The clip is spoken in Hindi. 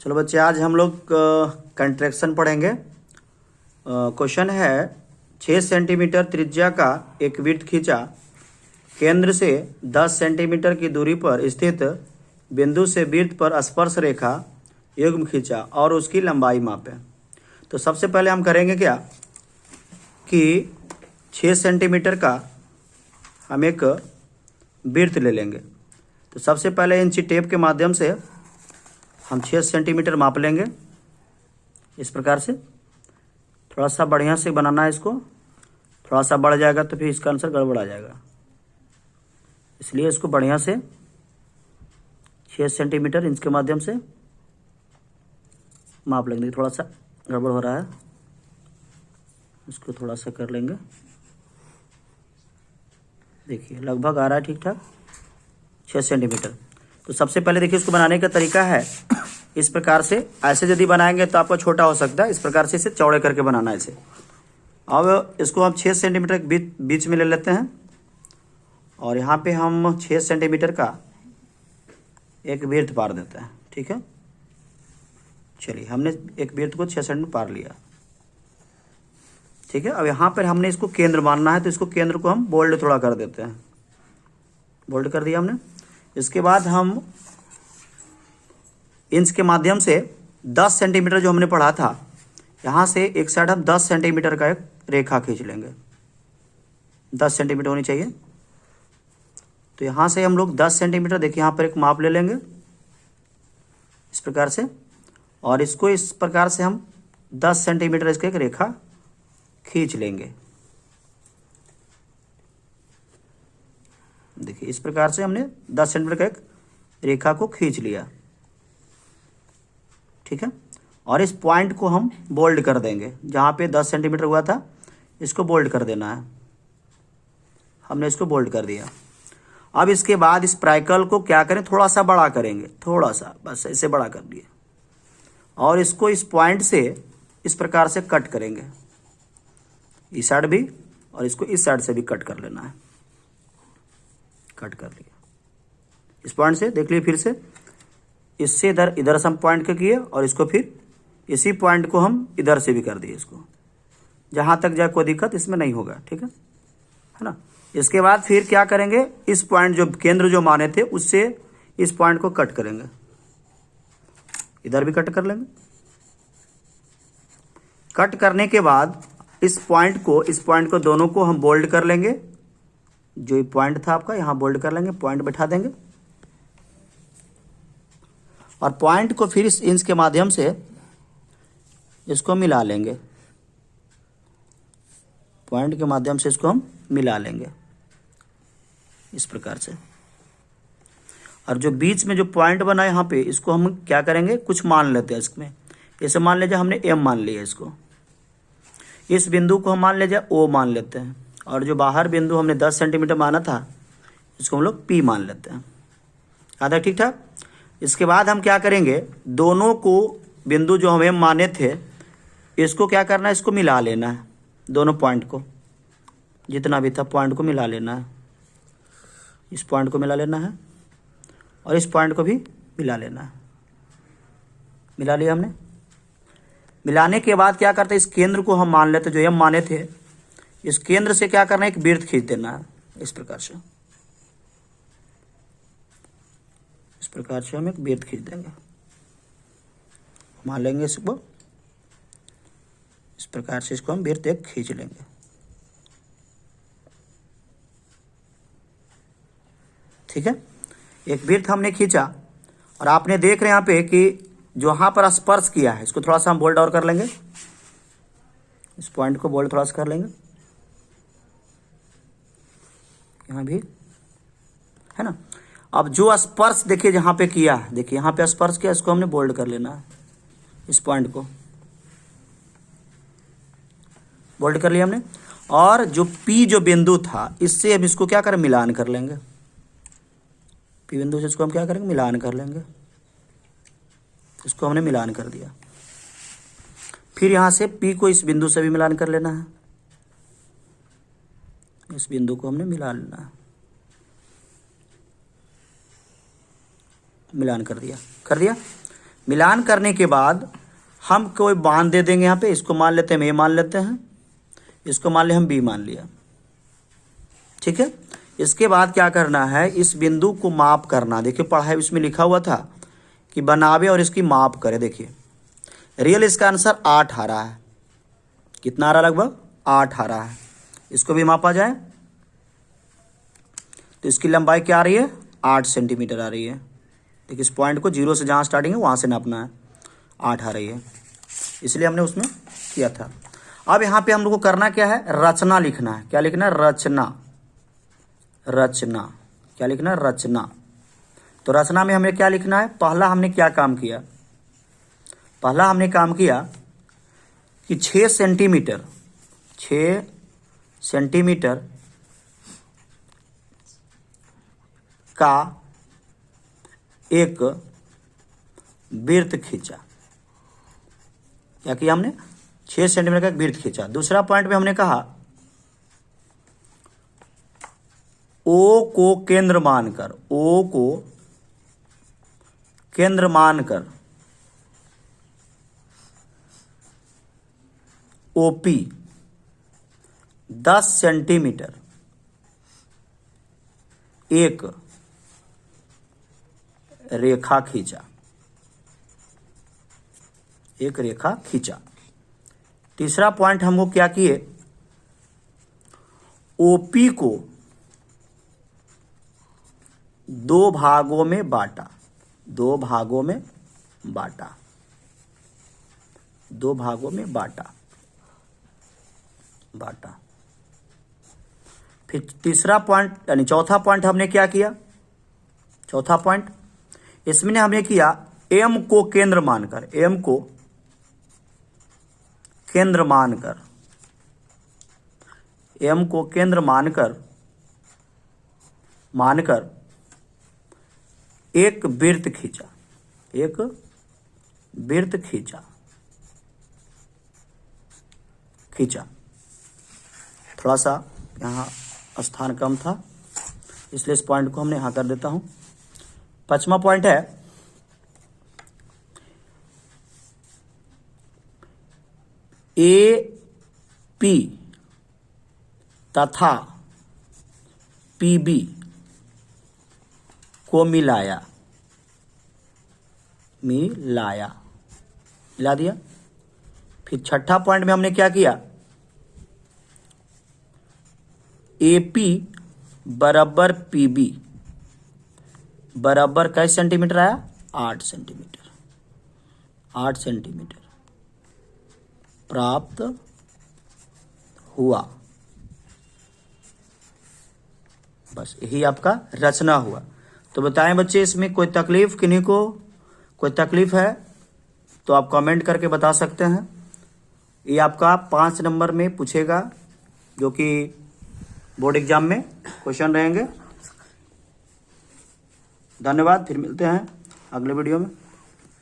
चलो बच्चे, आज हम लोग कंट्रैक्शन पढ़ेंगे। क्वेश्चन है 6 सेंटीमीटर त्रिज्या का एक वृत्त खींचा, केंद्र से 10 सेंटीमीटर की दूरी पर स्थित बिंदु से वृत्त पर स्पर्श रेखा युग्म खींचा और उसकी लंबाई मापें। तो सबसे पहले हम करेंगे क्या कि 6 सेंटीमीटर का हम एक वृत्त ले लेंगे। तो सबसे पहले इंची टेप के माध्यम से हम 6 सेंटीमीटर माप लेंगे। इस प्रकार से थोड़ा सा बढ़िया से बनाना है इसको, थोड़ा सा बढ़ जाएगा तो फिर इसका आंसर गड़बड़ आ जाएगा, इसलिए इसको बढ़िया से 6 सेंटीमीटर इंच के माध्यम से माप लेंगे। थोड़ा सा गड़बड़ हो रहा है, इसको थोड़ा सा कर लेंगे। देखिए लगभग आ रहा है ठीक ठाक 6 सेंटीमीटर। तो सबसे पहले देखिए इसको बनाने का तरीका है इस प्रकार से। ऐसे यदि बनाएंगे तो आपका छोटा हो सकता है, इस प्रकार से इसे चौड़े करके बनाना है इसे। अब इसको हम 6 सेंटीमीटर के बीच में ले लेते हैं और यहाँ पे हम 6 सेंटीमीटर का एक वृत्त पार देते हैं। ठीक है, चलिए हमने एक वृत्त को 6 सेंटीमीटर पार लिया। ठीक है, अब यहाँ पर हमने इसको केंद्र मानना है, तो इसको केंद्र को हम बोल्ड थोड़ा कर देते हैं। बोल्ड कर दिया हमने। इसके बाद हम इंच के माध्यम से 10 सेंटीमीटर जो हमने पढ़ा था, यहाँ से एक साइड हम 10 सेंटीमीटर का एक रेखा खींच लेंगे। 10 सेंटीमीटर होनी चाहिए। तो यहाँ से हम लोग 10 सेंटीमीटर देखिए यहाँ पर एक माप ले लेंगे इस प्रकार से, और इसको इस प्रकार से हम 10 सेंटीमीटर इसका एक रेखा खींच लेंगे। देखिए इस प्रकार से हमने 10 सेंटीमीटर का एक रेखा को खींच लिया। ठीक है, और इस पॉइंट को हम बोल्ड कर देंगे। जहाँ पे 10 सेंटीमीटर हुआ था इसको बोल्ड कर देना है। हमने इसको बोल्ड कर दिया। अब इसके बाद इस प्राइकल को क्या करें, थोड़ा सा बड़ा करेंगे, थोड़ा सा बस ऐसे बड़ा कर दिए, और इसको इस पॉइंट से इस प्रकार से कट करेंगे, इस साइड भी और इसको इस साइड से भी कट कर लेना है। कट कर लिया इस पॉइंट से, देख लिए फिर से इससे इधर से हम पॉइंट के किए और इसको फिर इसी पॉइंट को हम इधर से भी कर दिए। इसको जहाँ तक जाए कोई दिक्कत इसमें नहीं होगा। ठीक है ना। इसके बाद फिर क्या करेंगे, इस पॉइंट जो केंद्र जो माने थे उससे इस पॉइंट को कट करेंगे, इधर भी कट कर लेंगे। कट करने के बाद इस पॉइंट को दोनों को हम बोल्ड कर लेंगे। जो पॉइंट था आपका यहाँ बोल्ड कर लेंगे, पॉइंट बैठा देंगे, और पॉइंट को फिर इस इंच के माध्यम से इसको मिला लेंगे। पॉइंट के माध्यम से इसको हम मिला लेंगे इस प्रकार से। और जो बीच में जो पॉइंट बना है यहाँ पे, इसको हम क्या करेंगे, कुछ मान लेते हैं इसमें। जैसे मान लीजिए हमने एम मान लिया इसको, इस बिंदु को हम मान लीजिए ओ मान लेते हैं, और जो बाहर बिंदु हमने 10 सेंटीमीटर माना था इसको हम लोग पी मान लेते हैं। आधा ठीक ठाक। इसके बाद हम क्या करेंगे, दोनों को बिंदु जो हमें माने थे इसको क्या करना है, इसको मिला लेना है। दोनों पॉइंट को जितना भी था पॉइंट को मिला लेना है। इस पॉइंट को मिला लेना है और इस पॉइंट को भी मिला लेना है। मिला लिया हमने। मिलाने के बाद क्या करते हैं, इस केंद्र को हम मान लेते जो एम माने थे, इस केंद्र से क्या करना है, एक वृत्त खींच देना है इस प्रकार से। इस प्रकार से हम एक वृत्त खींच देंगे, मान लेंगे इसको इस प्रकार से, इसको हम वृत्त एक खींच लेंगे। ठीक है, एक वृत्त हमने खींचा और आपने देख रहे हैं यहाँ पे कि जो यहाँ पर स्पर्श किया है इसको थोड़ा सा हम बोल्ड और कर लेंगे। इस पॉइंट को बोल्ड थोड़ा सा कर लेंगे, यहाँ भी है ना। अब जो स्पर्श देखिए जहाँ पे किया है, देखिए यहाँ पे स्पर्श किया, इसको हमने बोल्ड कर लेना है। इस पॉइंट को बोल्ड कर लिया हमने, और जो पी जो बिंदु था इससे हम इसको क्या करें, मिलान कर लेंगे। पी बिंदु से इसको हम क्या करेंगे, मिलान कर लेंगे। इसको हमने मिलान कर दिया। फिर यहाँ से पी को इस बिंदु से भी मिलान कर लेना है। इस बिंदु को हमने मिला लेना है। मिलान कर दिया। मिलान करने के बाद हम कोई मान दे देंगे यहाँ पे, इसको मान लेते हैं, हम ए मान लेते हैं, इसको मान ले हम बी मान लिया, ठीक है। इसके बाद क्या करना है, इस बिंदु को माप करना। देखिए पढ़ाई इसमें लिखा हुआ था कि बनावे और इसकी माप करे। देखिए रियल इसका आंसर 8 आ रहा है। कितना आ रहा है? लगभग 8 आ रहा है। इसको भी मापा जाए तो इसकी लंबाई क्या आ रही है? 8 सेंटीमीटर आ रही है। देखिए इस पॉइंट को जीरो से जहाँ स्टार्टिंग है वहाँ से नापना है, 8 आ रही है, इसलिए हमने उसमें किया था। अब यहाँ पे हम लोग को करना क्या है? रचना लिखना है। क्या लिखना है? रचना। रचना क्या लिखना है? रचना। तो रचना में हमें क्या लिखना है? पहला हमने क्या काम किया? पहला हमने काम किया कि 6 सेंटीमीटर का एक वृत्त खींचा। क्या किया हमने? 6 सेंटीमीटर का एक वृत्त खींचा। दूसरा पॉइंट में हमने कहा ओ को केंद्र मानकर, ओ को केंद्र मानकर ओपी 10 सेंटीमीटर एक रेखा खींचा, एक रेखा खींचा। तीसरा पॉइंट हमको क्या किए? ओपी को 2 भागों में बांटा, 2 भागों में बांटा, 2 भागों में बांटा। फिर तीसरा पॉइंट यानी चौथा पॉइंट हमने क्या किया? चौथा पॉइंट इसमें हमने किया एम को केंद्र मानकर, एम को केंद्र मानकर, एम को केंद्र मानकर एक वृत्त खींचा, एक वृत्त खींचा। थोड़ा सा यहाँ स्थान कम था इसलिए इस पॉइंट को हमने यहाँ कर देता हूँ। 5वां पॉइंट है ए पी तथा पीबी को मिला दिया। फिर छठा पॉइंट में हमने क्या किया? एपी बराबर पीबी बराबर कैसे सेंटीमीटर आया? 8 सेंटीमीटर, 8 सेंटीमीटर प्राप्त हुआ। बस यही आपका रचना हुआ। तो बताएं बच्चे, इसमें कोई तकलीफ, किन्हीं को कोई तकलीफ है तो आप कमेंट करके बता सकते हैं। ये आपका 5 नंबर में पूछेगा, जो कि बोर्ड एग्जाम में क्वेश्चन रहेंगे। धन्यवाद, फिर मिलते हैं अगले वीडियो में।